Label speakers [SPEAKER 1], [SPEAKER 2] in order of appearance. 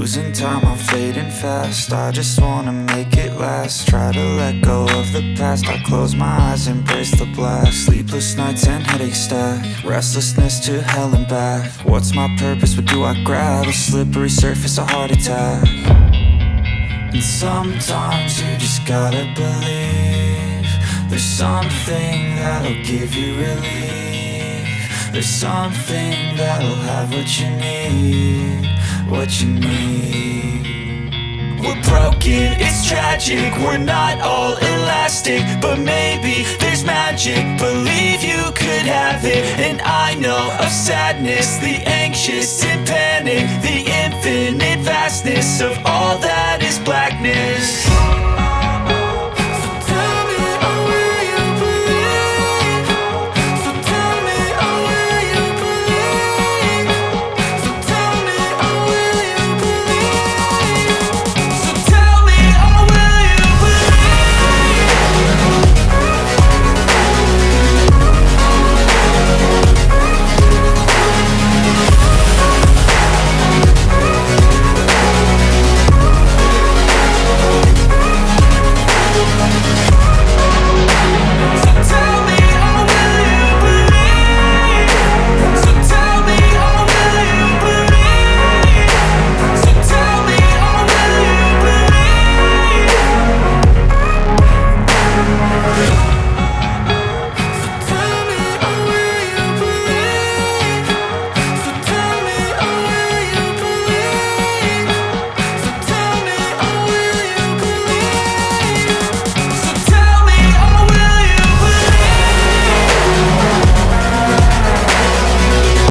[SPEAKER 1] losing time, I'm fading fast. I just wanna make it last. Try to let go of the past. I close my eyes, embrace the blast. Sleepless nights and headaches stack. Restlessness to hell and back. What's my purpose? What do I grab? A slippery surface, a heart attack. And sometimes you just gotta believe there's something that'll give you relief. There's something that'll have what you need, what you need. We're broken, it's tragic, we're not all elastic, but maybe there's magic. Believe you could have it. And I know of sadness, the anxious and panic, the infinite vastness of all that is blackness.